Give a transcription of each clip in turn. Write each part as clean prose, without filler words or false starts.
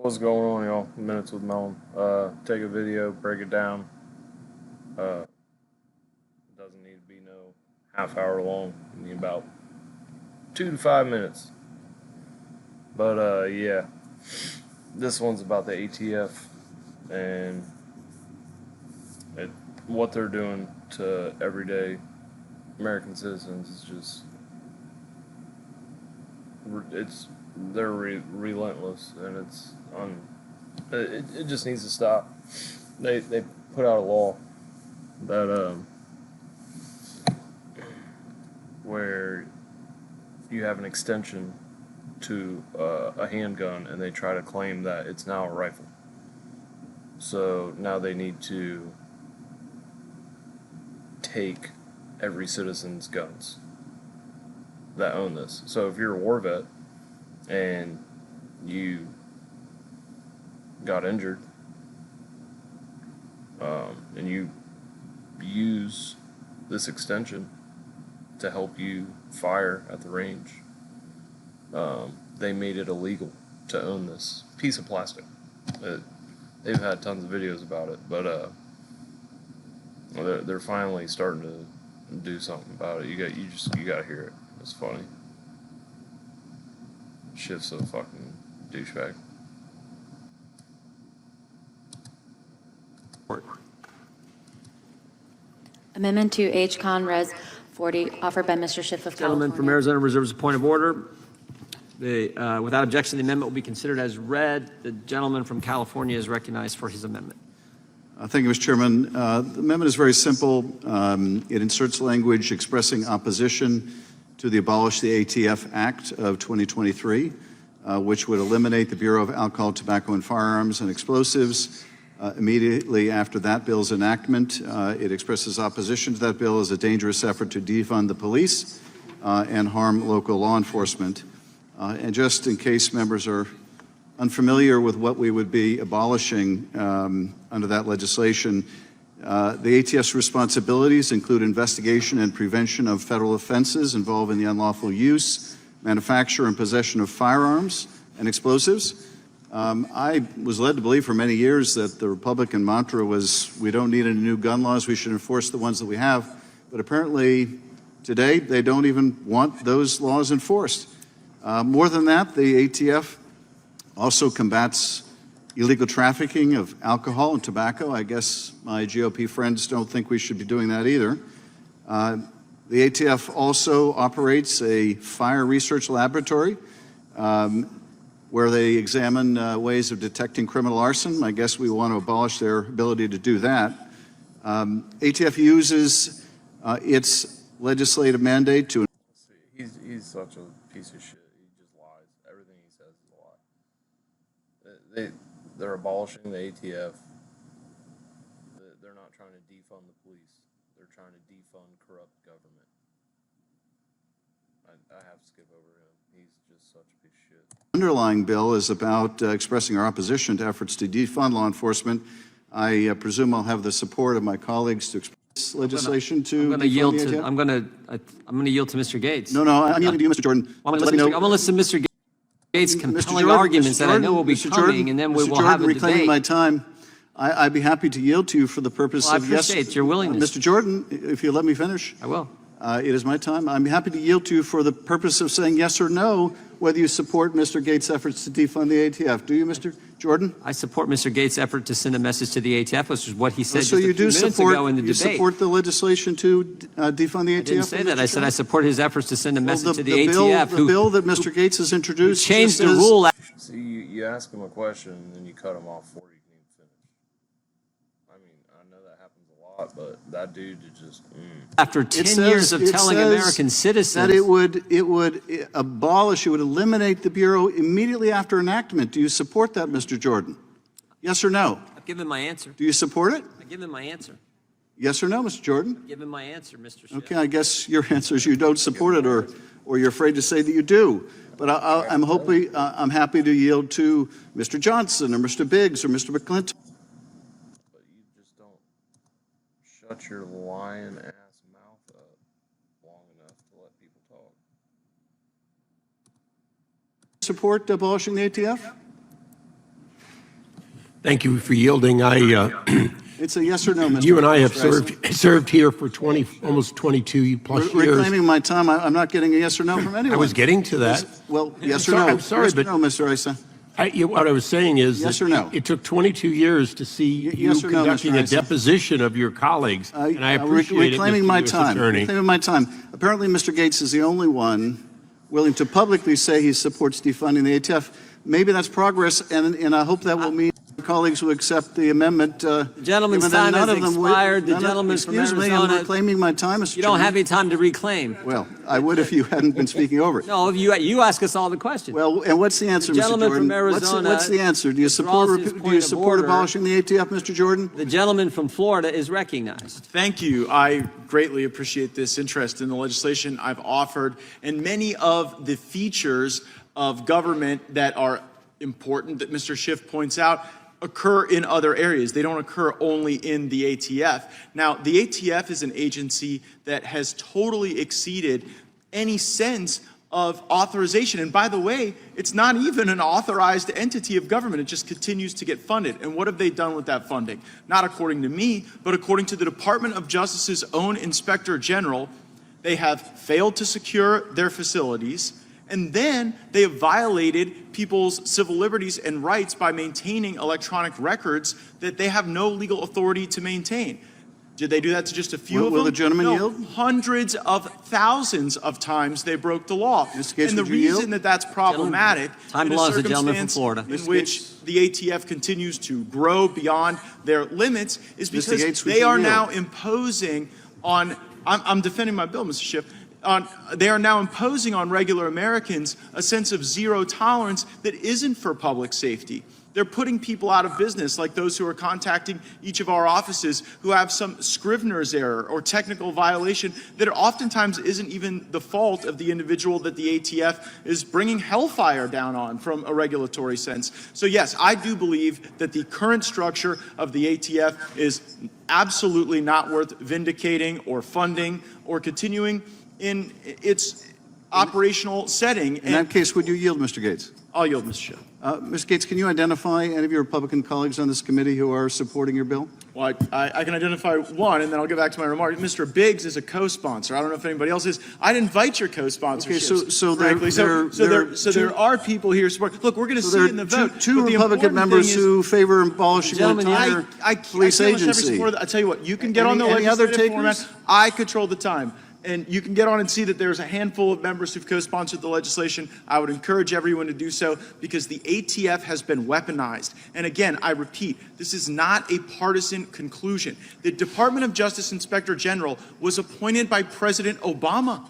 What's going on, y'all? Minutes with Melon. Take a video, break it down. It doesn't need to be no half hour long. You need about 2 to 5 minutes. But yeah, this one's about the ATF and what they're doing to everyday American citizens is just they're relentless, and it just needs to stop. They put out a law that where you have an extension to a handgun, and they try to claim that it's now a rifle. So now they need to take every citizen's guns that own this. So if you're a war vet and you got injured, and you use this extension to help you fire at the range, they made it illegal to own this piece of plastic. They've had tons of videos about it, but they're finally starting to do something about it. You gotta hear it. It's funny. Schiff's a fucking douchebag. Amendment to H. Con. Res. 40, offered by Mr. Schiff of California. Gentleman from Arizona reserves a point of order. Without objection, the amendment will be considered as read. The gentleman from California is recognized for his amendment. Thank you, Mr. Chairman. The amendment is very simple. It inserts language expressing opposition to the Abolish the ATF Act of 2023, which would eliminate the Bureau of Alcohol, Tobacco, and Firearms and Explosives. Immediately after that bill's enactment, it expresses opposition to that bill as a dangerous effort to defund the police and harm local law enforcement. And just in case members are unfamiliar with what we would be abolishing under that legislation, the ATF's responsibilities include investigation and prevention of federal offenses involving the unlawful use, manufacture, and possession of firearms and explosives. I was led to believe for many years that the Republican mantra was, we don't need any new gun laws, we should enforce the ones that we have. But apparently today they don't even want those laws enforced. More than that, the ATF also combats illegal trafficking of alcohol and tobacco. I guess my GOP friends don't think we should be doing that either. The ATF also operates a fire research laboratory where they examine ways of detecting criminal arson. I guess we want to abolish their ability to do that. ATF uses its legislative mandate to... He's such a piece of shit. He just lies. Everything he says is a lie. They're abolishing the ATF. They're not trying to defund the police. They're trying to defund corrupt government. I have to skip over him. He's just such a piece of shit. The underlying bill is about expressing our opposition to efforts to defund law enforcement. I presume I'll have the support of my colleagues to express this legislation to. I'm going to yield to Mr. Gaetz. No, I'm yielding to you, Mr. Jordan. I'm going to listen to Mr. Gaetz' compelling arguments that I know will be coming, and then we will have a debate. Reclaiming my time, I'd be happy to yield to you for the purpose of yes. I appreciate your willingness. Mr. Jordan, if you let me finish. I will. It is my time. I'm happy to yield to you for the purpose of saying yes or no whether you support Mr. Gaetz' efforts to defund the ATF. Do you, Mr. Jordan? I support Mr. Gaetz' effort to send a message to the ATF, which is what he said so just a you few minutes ago in the debate. You support the legislation to defund the ATF? I didn't say that. I said I support his efforts to send a message to the ATF. The bill that Mr. Gaetz has introduced changed the rule. See, you ask him a question, and then you cut him off before you can even finish. I mean, I know that happens a lot, but that dude is just... After 10 years of telling American citizens that it would abolish, it would eliminate the Bureau immediately after enactment. Do you support that, Mr. Jordan? Yes or no? I've given my answer. Do you support it? I've given my answer. Yes or no, Mr. Jordan? I've given my answer, Mr. Schiff. Okay, I guess your answer is you don't support it, or you're afraid to say that you do. But I'm happy to yield to Mr. Johnson or Mr. Biggs or Mr. McClintock. But you just don't shut your lying ass mouth up long enough to let people talk. Support abolishing the ATF? Thank you for yielding. It's a yes or no, Mr. You and I have Rice. served here for almost 22 plus years. Reclaiming my time, I'm not getting a yes or no from anyone. I was getting to that. Well, yes or no? I'm sorry, yes but or no, Mr. Issa? What I was saying is Yes that or no? it took 22 years to see you yes or no, conducting Mr. a Issa? deposition of your colleagues, and I appreciate reclaiming it, Mr. my U.S. time. Attorney. Reclaiming my time. Apparently, Mr. Gaetz is the only one willing to publicly say he supports defunding the ATF. Maybe that's progress, and I hope that will mean colleagues will accept the amendment. Gentleman's given that time none has of them expired. The none of- gentleman from excuse me, I'm Arizona- reclaiming my time, Mr. You don't Chairman. have any time to reclaim. Well, I would if you hadn't been speaking over it. No, you ask us all the questions. Well, and what's the answer, The Mr. gentleman Jordan? from Arizona What's the answer? Do you withdraws his point of order. abolishing the ATF, Mr. Jordan? The gentleman from Florida is recognized. Thank you. I greatly appreciate this interest in the legislation I've offered, and many of the features of government that are important that Mr. Schiff points out occur in other areas. They don't occur only in the ATF. Now, the ATF is an agency that has totally exceeded any sense of authorization. And by the way, it's not even an authorized entity of government. It just continues to get funded. And what have they done with that funding? Not according to me, but according to the Department of Justice's own Inspector General, they have failed to secure their facilities, and then they have violated people's civil liberties and rights by maintaining electronic records that they have no legal authority to maintain. Did they do that to just a few of them? Will the gentleman No, yield? hundreds of thousands of times they broke the law. Mr. Gaetz, And the would you yield? reason that that's problematic Time in a belongs to the gentleman from circumstance Florida. in Mr. which Gaetz. the ATF continues to grow beyond their limits is Mr. because Gaetz, would they you are yield? now imposing on, I'm defending my bill, Mr. Schiff, they are now imposing on regular Americans a sense of zero tolerance that isn't for public safety. They're putting people out of business, like those who are contacting each of our offices who have some Scrivener's error or technical violation that oftentimes isn't even the fault of the individual that the ATF is bringing hellfire down on from a regulatory sense. So yes, I do believe that the current structure of the ATF is absolutely not worth vindicating or funding or continuing in its operational setting. In that case, would you yield, Mr. Gaetz? I'll yield, Mr. Schiff. Mr. Gaetz, can you identify any of your Republican colleagues on this committee who are supporting your bill? Well, I can identify one, and then I'll get back to my remark. Mr. Biggs is a co-sponsor. I don't know if anybody else is. I'd invite your co-sponsorships. Okay, so there- frankly. There are people here supporting. Look, we're going to So see there in the are vote. two but the Republican important members thing is- who favor abolishing the Gentlemen, entire police can't much every agency. support of that. I tell you what, you can get Any- on the any other legislative format. takers? I control the time. And you can get on and see that there's a handful of members who've co-sponsored the legislation. I would encourage everyone to do so because the ATF has been weaponized. And again, I repeat, this is not a partisan conclusion. The Department of Justice Inspector General was appointed by President Obama.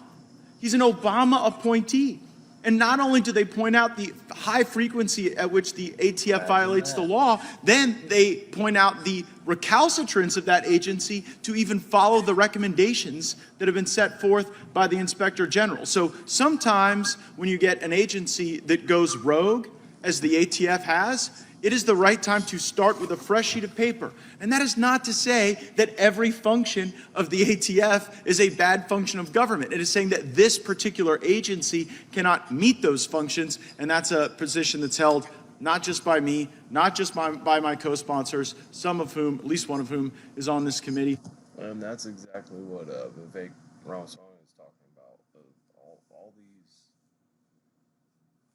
He's an Obama appointee. And not only do they point out the high frequency at which the ATF violates the law, then they point out the recalcitrance of that agency to even follow the recommendations that have been set forth by the Inspector General. So sometimes when you get an agency that goes rogue, as the ATF has, it is the right time to start with a fresh sheet of paper. And that is not to say that every function of the ATF is a bad function of government. It is saying that this particular agency cannot meet those functions, and that's a position that's held not just by me, not just by my co-sponsors, some of whom, at least one of whom, is on this committee. And that's exactly what Vivek Ramaswamy is talking about.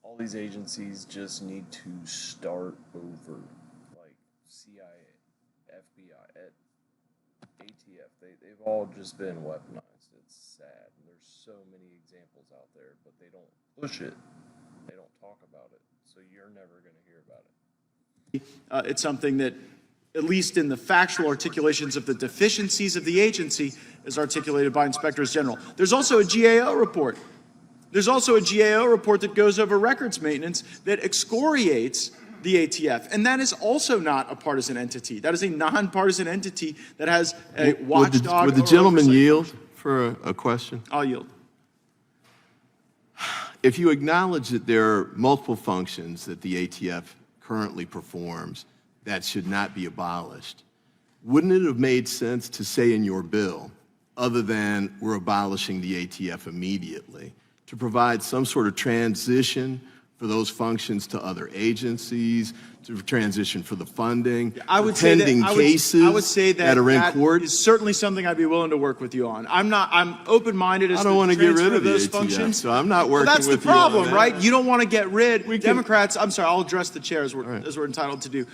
All these agencies just need to start over, like CIA, FBI, ATF. They've all just been weaponized. It's sad. And there's so many examples out there, but they don't push it. They don't talk about it. So you're never going to hear about it. It's something that, at least in the factual articulations of the deficiencies of the agency, is articulated by inspectors general. There's also a GAO report. There's also a GAO report that goes over records maintenance that excoriates the ATF. And that is also not a partisan entity. That is a nonpartisan entity that has a watchdog. Would the or gentleman oversight. yield for a question? I'll yield. If you acknowledge that there are multiple functions that the ATF currently performs that should not be abolished, wouldn't it have made sense to say in your bill, other than we're abolishing the ATF immediately, to provide some sort of transition for those functions to other agencies, to transition for the funding, I would say that, pending I cases would say that are in that court. is certainly something I'd be willing to work with you on. I'm open-minded as I to don't want the to get transfer rid of the those ATF, functions. so I'm not Well, working that's with the you on problem, that. right? You don't want to get rid, can- Democrats, I'm sorry, I'll address the chair as we're entitled to do.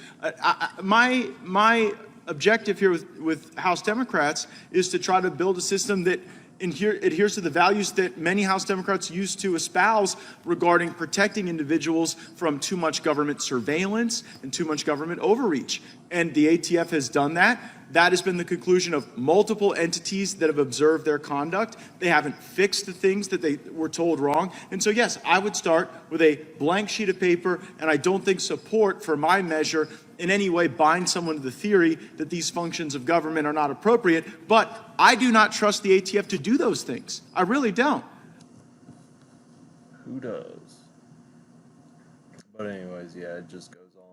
My objective here with House Democrats is to try to build a system that adheres to the values that many House Democrats used to espouse regarding protecting individuals from too much government surveillance and too much government overreach. And the ATF has done that. That has been the conclusion of multiple entities that have observed their conduct. They haven't fixed the things that they were told wrong. And so, yes, I would start with a blank sheet of paper, and I don't think support for my measure in any way binds someone to the theory that these functions of government are not appropriate. But I do not trust the ATF to do those things. I really don't. Who does? But anyways, yeah, it just goes on.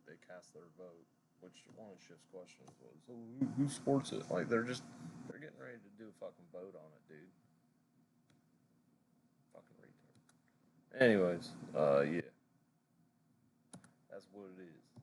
They cast their vote, which one of Schiff's questions was, so who supports it? Like, they're getting ready to do a fucking vote on it, dude. Fucking retard. Anyways, yeah. That's what it is.